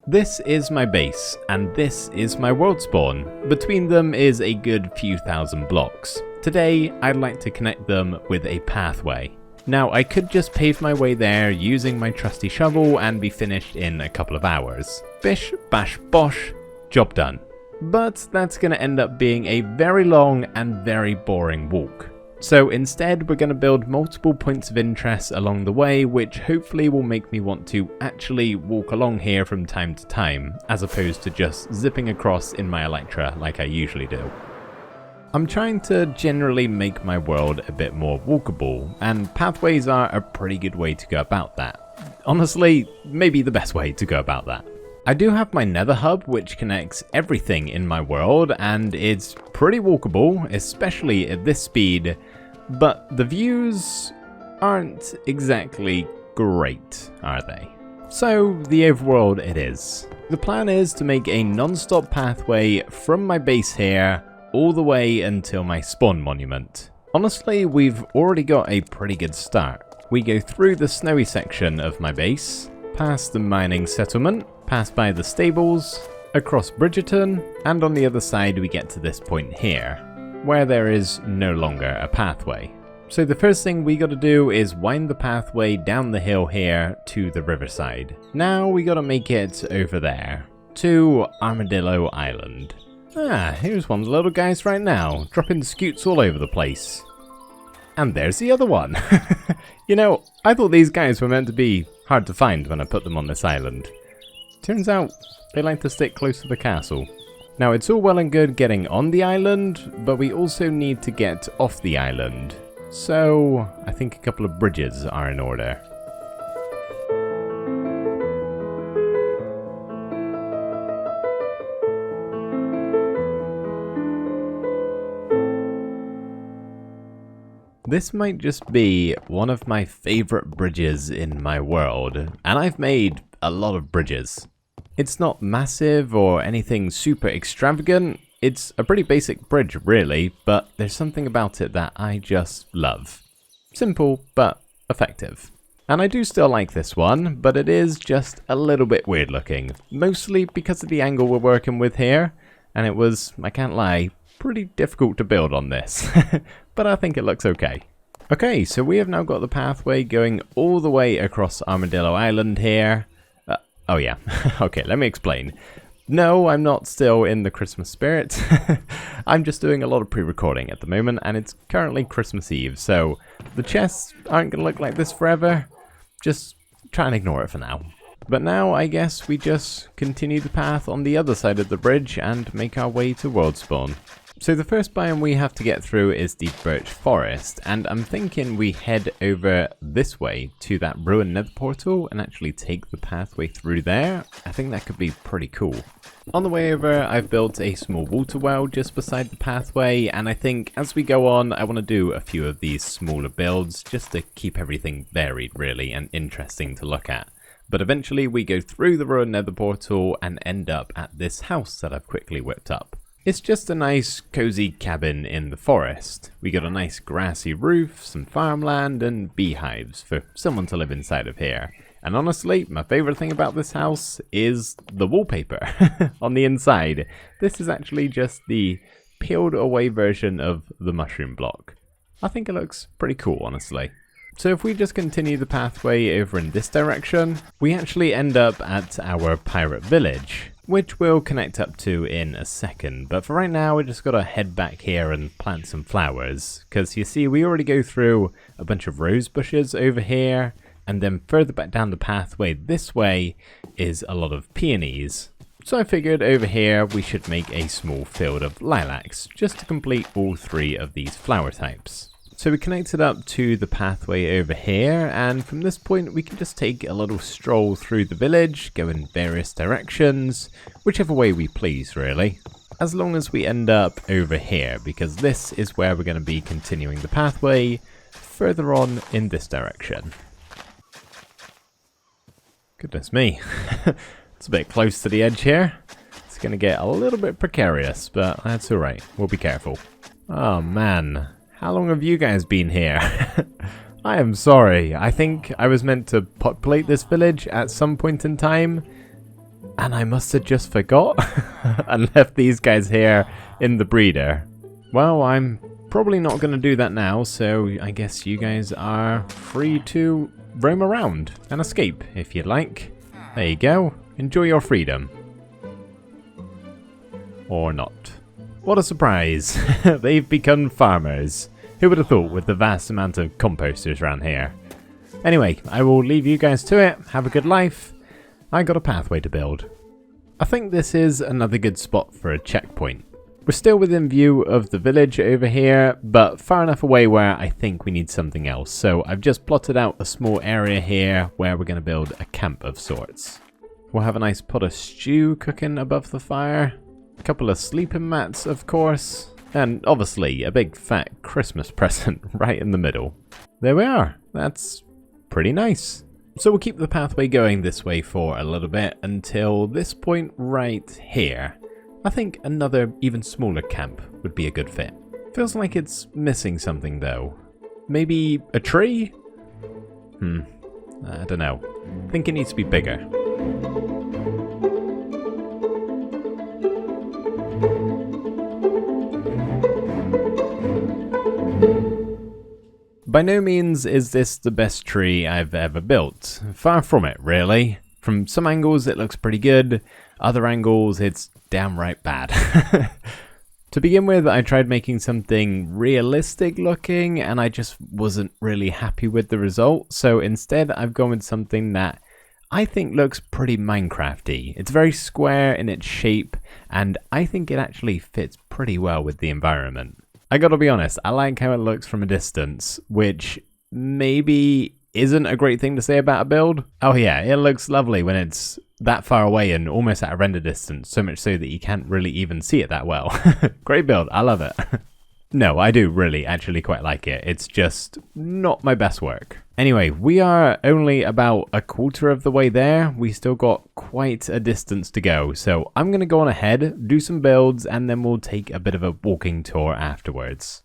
This is my base, and this is my world spawn. Between them is a good few thousand blocks. Today, I'd like to connect them with a pathway. Now, I could just pave my way there using my trusty shovel and be finished in a couple of hours. Bish, bash, bosh, job done. But that's going to end up being a very long and very boring walk. So instead, we're going to build multiple points of interest along the way, which hopefully will make me want to actually walk along here from time to time, as opposed to just zipping across in my Electra like I usually do. I'm trying to generally make my world a bit more walkable, and pathways are a pretty good way to go about that. Honestly, maybe the best way to go about that. I do have my nether hub, which connects everything in my world, and it's pretty walkable, especially at this speed, but the views aren't exactly great, are they? So, the overworld it is. The plan is to make a non-stop pathway from my base here, all the way until my spawn monument. Honestly, we've already got a pretty good start. We go through the snowy section of my base, past the mining settlement, pass by the stables, across Bridgerton, and on the other side we get to this point here, where there is no longer a pathway. So the first thing we gotta do is wind the pathway down the hill here to the riverside. Now we gotta make it over there, to Armadillo Island. Here's one of the little guys right now, dropping scoots all over the place. And there's the other one. You know, I thought these guys were meant to be hard to find when I put them on this island. Turns out, they like to stick close to the castle. Now, it's all well and good getting on the island, but we also need to get off the island. So, I think a couple of bridges are in order. This might just be one of my favorite bridges in my world, and I've made a lot of bridges. It's not massive or anything super extravagant, it's a pretty basic bridge really, but there's something about it that I just love. Simple, but effective. And I do still like this one, but it is just a little bit weird looking, mostly because of the angle we're working with here, and it was, I can't lie, pretty difficult to build on this, but I think it looks okay. Okay, so we have now got the pathway going all the way across Armadillo Island here. Oh yeah, okay, let me explain. No, I'm not still in the Christmas spirit. I'm just doing a lot of pre-recording at the moment, and it's currently Christmas Eve, so the chests aren't going to look like this forever. Just try and ignore it for now. But now, I guess we just continue the path on the other side of the bridge and make our way to World Spawn. So the first biome we have to get through is the Birch Forest, and I'm thinking we head over this way to that ruined nether portal and actually take the pathway through there. I think that could be pretty cool. On the way over, I've built a small water well just beside the pathway, and I think as we go on, I want to do a few of these smaller builds just to keep everything varied really and interesting to look at. But eventually we go through the ruined nether portal and end up at this house that I've quickly whipped up. It's just a nice cozy cabin in the forest. We got a nice grassy roof, some farmland and beehives for someone to live inside of here. And honestly, my favorite thing about this house is the wallpaper on the inside. This is actually just the peeled away version of the mushroom block. I think it looks pretty cool, honestly. So if we just continue the pathway over in this direction, we actually end up at our pirate village, which we'll connect up to in a second. But for right now, we just gotta head back here and plant some flowers. Because you see, we already go through a bunch of rose bushes over here, and then further back down the pathway this way is a lot of peonies. So I figured over here we should make a small field of lilacs, just to complete all three of these flower types. So we connected up to the pathway over here, and from this point we can just take a little stroll through the village, go in various directions, whichever way we please really, as long as we end up over here, because this is where we're going to be continuing the pathway further on in this direction. Goodness me, it's a bit close to the edge here. It's going to get a little bit precarious, but that's alright, we'll be careful. Oh man. How long have you guys been here? I am sorry. I think I was meant to populate this village at some point in time. And I must have just forgot and left these guys here in the breeder. Well, I'm probably not going to do that now, so I guess you guys are free to roam around and escape if you'd like. There you go. Enjoy your freedom. Or not. What a surprise. They've become farmers. Who would have thought with the vast amount of composters around here? Anyway, I will leave you guys to it. Have a good life. I got a pathway to build. I think this is another good spot for a checkpoint. We're still within view of the village over here, but far enough away where I think we need something else. So I've just plotted out a small area here where we're going to build a camp of sorts. We'll have a nice pot of stew cooking above the fire. A couple of sleeping mats, of course. And obviously a big fat Christmas present right in the middle. There we are. That's pretty nice. So we'll keep the pathway going this way for a little bit until this point right here. I think another even smaller camp would be a good fit. Feels like it's missing something though. Maybe a tree? I don't know. I think it needs to be bigger. By no means is this the best tree I've ever built. Far from it, really. From some angles it looks pretty good, other angles it's downright bad. To begin with, I tried making something realistic looking and I just wasn't really happy with the result, so instead I've gone with something that I think looks pretty Minecrafty. It's very square in its shape and I think it actually fits pretty well with the environment. I gotta be honest, I like how it looks from a distance, which maybe isn't a great thing to say about a build. Oh yeah, it looks lovely when it's that far away and almost at a render distance, so much so that you can't really even see it that well. Great build, I love it. No, I do really actually quite like it. It's just not my best work. Anyway, we are only about a quarter of the way there. We still got quite a distance to go. So I'm going to go on ahead, do some builds, and then we'll take a bit of a walking tour afterwards.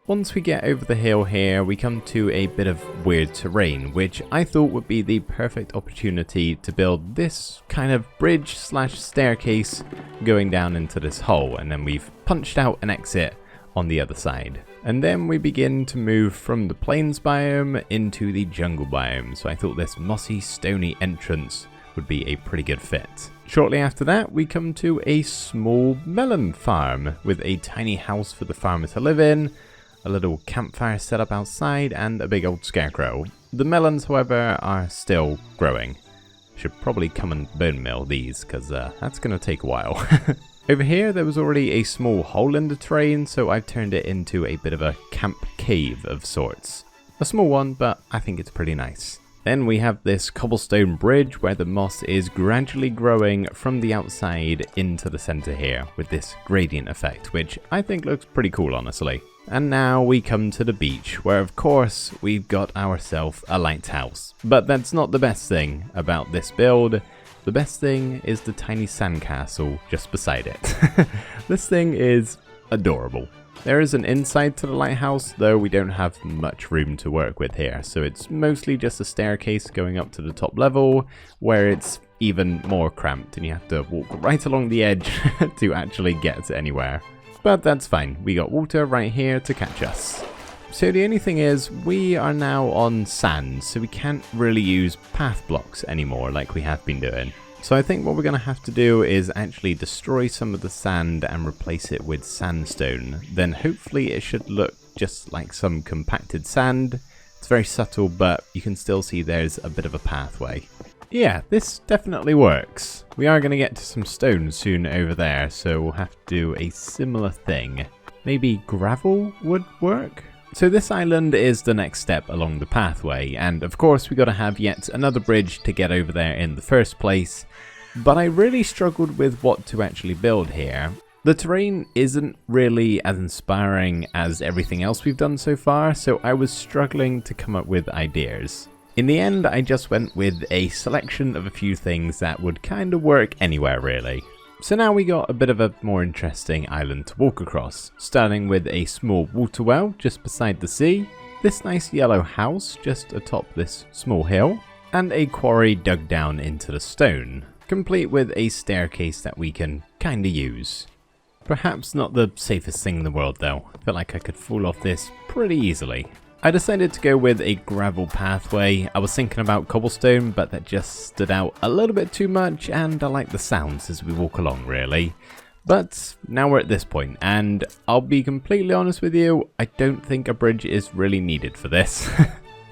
Once we get over the hill here, we come to a bit of weird terrain, which I thought would be the perfect opportunity to build this kind of bridge slash staircase going down into this hole, and then we've punched out an exit on the other side. And then we begin to move from the plains biome into the jungle biome, so I thought this mossy, stony entrance would be a pretty good fit. Shortly after that, we come to a small melon farm with a tiny house for the farmer to live in, a little campfire set up outside, and a big old scarecrow. The melons, however, are still growing. Should probably come and bone meal these, because that's going to take a while. Over here, there was already a small hole in the terrain, so I've turned it into a bit of a camp cave of sorts. A small one, but I think it's pretty nice. Then we have this cobblestone bridge where the moss is gradually growing from the outside into the center here with this gradient effect, which I think looks pretty cool, honestly. And now we come to the beach, where of course we've got ourselves a lighthouse. But that's not the best thing about this build. The best thing is the tiny sandcastle just beside it. This thing is adorable. There is an inside to the lighthouse, though we don't have much room to work with here, so it's mostly just a staircase going up to the top level, where it's even more cramped and you have to walk right along the edge to actually get anywhere. But that's fine, we got water right here to catch us. So the only thing is, we are now on sand, so we can't really use path blocks anymore like we have been doing. So I think what we're going to have to do is actually destroy some of the sand and replace it with sandstone. Then hopefully it should look just like some compacted sand. It's very subtle, but you can still see there's a bit of a pathway. Yeah, this definitely works. We are going to get to some stone soon over there, so we'll have to do a similar thing. Maybe gravel would work? So this island is the next step along the pathway, and of course we got to have yet another bridge to get over there in the first place. But I really struggled with what to actually build here. The terrain isn't really as inspiring as everything else we've done so far, so I was struggling to come up with ideas. In the end, I just went with a selection of a few things that would kind of work anywhere really. So now we got a bit of a more interesting island to walk across, starting with a small water well just beside the sea, this nice yellow house just atop this small hill, and a quarry dug down into the stone, complete with a staircase that we can kinda use. Perhaps not the safest thing in the world though, I feel like I could fall off this pretty easily. I decided to go with a gravel pathway. I was thinking about cobblestone, but that just stood out a little bit too much, and I like the sounds as we walk along really. But now we're at this point, and I'll be completely honest with you, I don't think a bridge is really needed for this.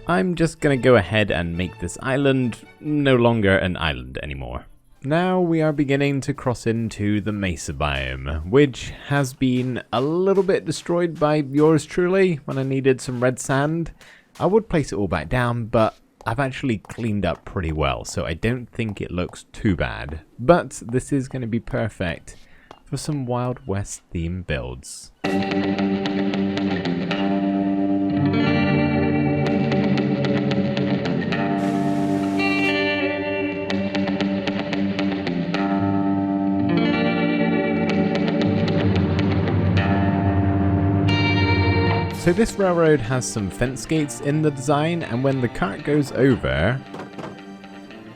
I'm just gonna go ahead and make this island no longer an island anymore. Now we are beginning to cross into the Mesa biome, which has been a little bit destroyed by yours truly when I needed some red sand. I would place it all back down, but I've actually cleaned up pretty well, so I don't think it looks too bad. But this is going to be perfect for some Wild West theme builds. So this railroad has some fence gates in the design, and when the cart goes over,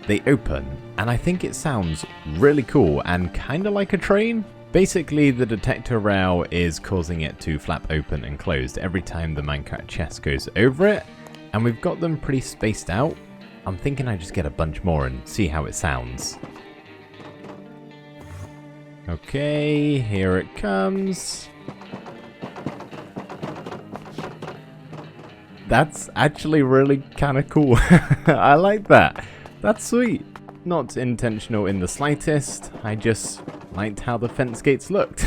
they open, and I think it sounds really cool and kind of like a train. Basically, the detector rail is causing it to flap open and closed every time the minecart chest goes over it, and we've got them pretty spaced out. I'm thinking I just get a bunch more and see how it sounds. Okay, here it comes. That's actually really kind of cool. I like that. That's sweet. Not intentional in the slightest. I just liked how the fence gates looked.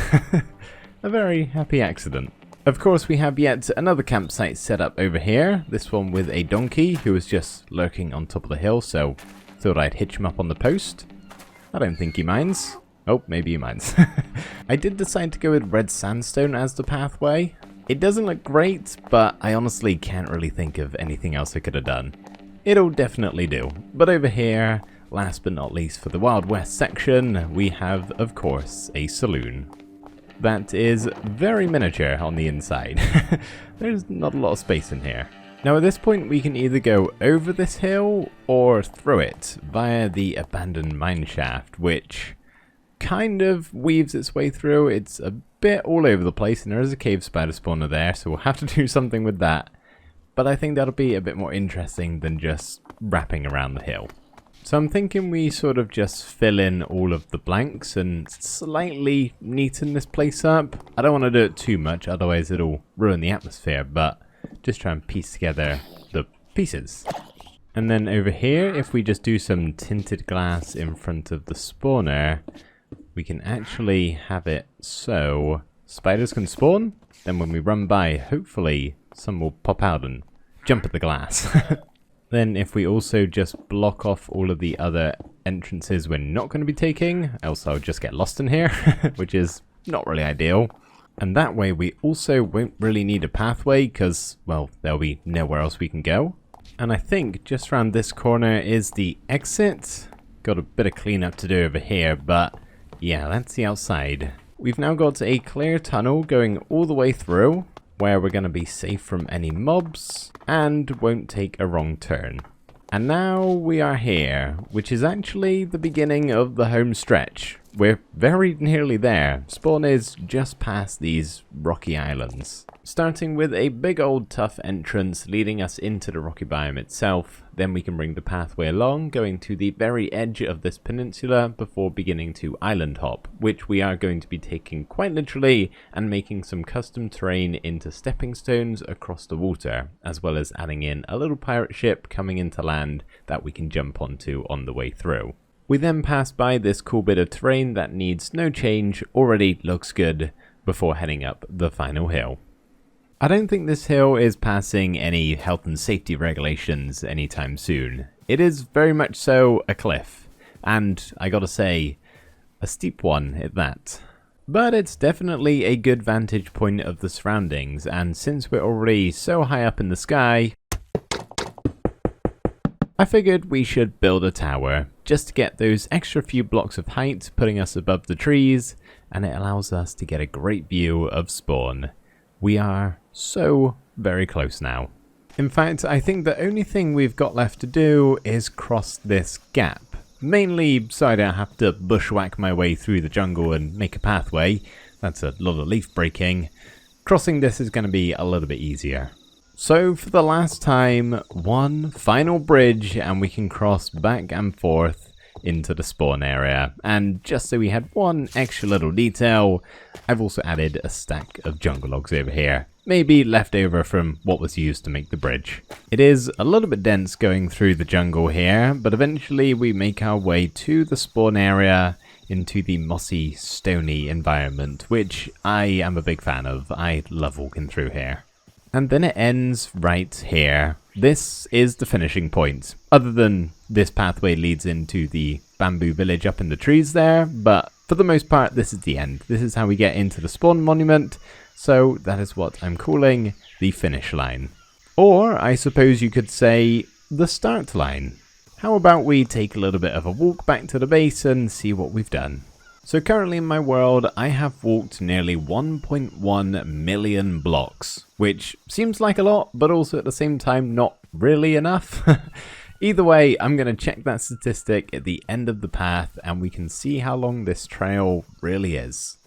A very happy accident. Of course, we have yet another campsite set up over here. This one with a donkey who was just lurking on top of the hill, so thought I'd hitch him up on the post. I don't think he minds. Oh, maybe he minds. I did decide to go with red sandstone as the pathway. It doesn't look great, but I honestly can't really think of anything else I could have done. It'll definitely do. But over here, last but not least for the Wild West section, we have, of course, a saloon. That is very miniature on the inside. There's not a lot of space in here. Now at this point we can either go over this hill or through it via the abandoned mineshaft, which kind of weaves its way through. It's a bit all over the place, and there is a cave spider spawner there, so we'll have to do something with that. But I think that'll be a bit more interesting than just wrapping around the hill. So I'm thinking we sort of just fill in all of the blanks and slightly neaten this place up. I don't want to do it too much, otherwise it'll ruin the atmosphere, but just try and piece together the pieces. And then over here, if we just do some tinted glass in front of the spawner, we can actually have it so spiders can spawn, then when we run by, hopefully some will pop out and jump at the glass. Then if we also just block off all of the other entrances we're not going to be taking, else I'll just get lost in here, which is not really ideal. And that way we also won't really need a pathway because, well, there'll be nowhere else we can go. And I think just around this corner is the exit. Got a bit of cleanup to do over here, but yeah, that's the outside. We've now got a clear tunnel going all the way through, where we're going to be safe from any mobs and won't take a wrong turn. And now we are here, which is actually the beginning of the home stretch. We're very nearly there. Spawn is just past these rocky islands. Starting with a big old tough entrance leading us into the rocky biome itself. Then we can bring the pathway along, going to the very edge of this peninsula before beginning to island hop, which we are going to be taking quite literally and making some custom terrain into stepping stones across the water, as well as adding in a little pirate ship coming into land that we can jump onto on the way through. We then pass by this cool bit of terrain that needs no change, already looks good, before heading up the final hill. I don't think this hill is passing any health and safety regulations anytime soon. It is very much so a cliff, and I gotta say, a steep one at that. But it's definitely a good vantage point of the surroundings, and since we're already so high up in the sky, I figured we should build a tower just to get those extra few blocks of height, putting us above the trees, and it allows us to get a great view of spawn. We are so very close now. In fact, I think the only thing we've got left to do is cross this gap. Mainly so I don't have to bushwhack my way through the jungle and make a pathway. That's a lot of leaf breaking. Crossing this is going to be a little bit easier. So for the last time, one final bridge and we can cross back and forth into the spawn area. And just so we had one extra little detail, I've also added a stack of jungle logs over here. Maybe left over from what was used to make the bridge. It is a little bit dense going through the jungle here, but eventually we make our way to the spawn area into the mossy, stony environment, which I am a big fan of. I love walking through here. And then it ends right here. This is the finishing point, other than this pathway leads into the bamboo village up in the trees there, but for the most part this is the end. This is how we get into the spawn monument, so that is what I'm calling the finish line. Or I suppose you could say the start line. How about we take a little bit of a walk back to the base and see what we've done. So currently in my world, I have walked nearly 1.1 million blocks, which seems like a lot, but also at the same time not really enough. Either way, I'm going to check that statistic at the end of the path and we can see how long this trail really is.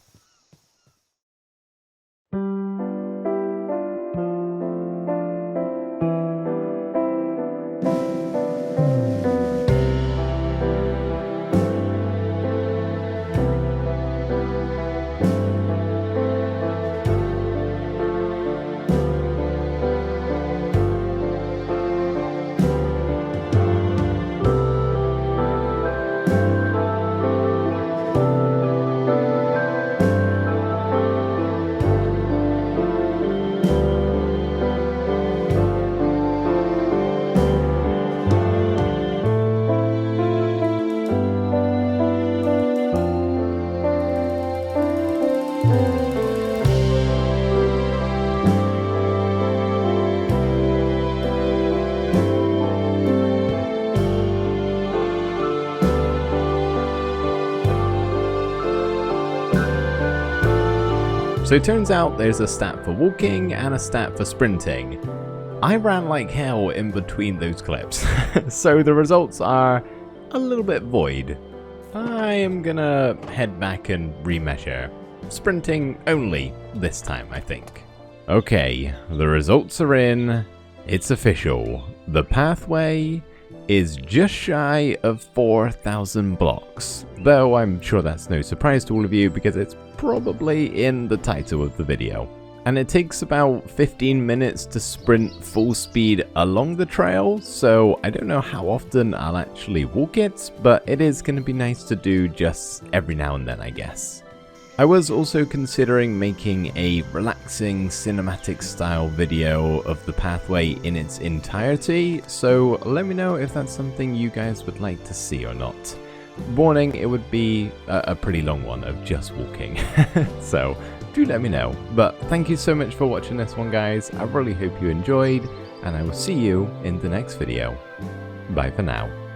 So it turns out there's a stat for walking and a stat for sprinting. I ran like hell in between those clips, so the results are a little bit void. I am gonna head back and remeasure. Sprinting only this time, I think. Okay, the results are in. It's official. The pathway is just shy of 4,000 blocks, though I'm sure that's no surprise to all of you because it's probably in the title of the video. And it takes about 15 minutes to sprint full speed along the trail, so I don't know how often I'll actually walk it, but it is going to be nice to do just every now and then, I guess. I was also considering making a relaxing cinematic style video of the pathway in its entirety, so let me know if that's something you guys would like to see or not. Warning, it would be a pretty long one of just walking, so do let me know. But thank you so much for watching this one, guys. I really hope you enjoyed, and I will see you in the next video. Bye for now.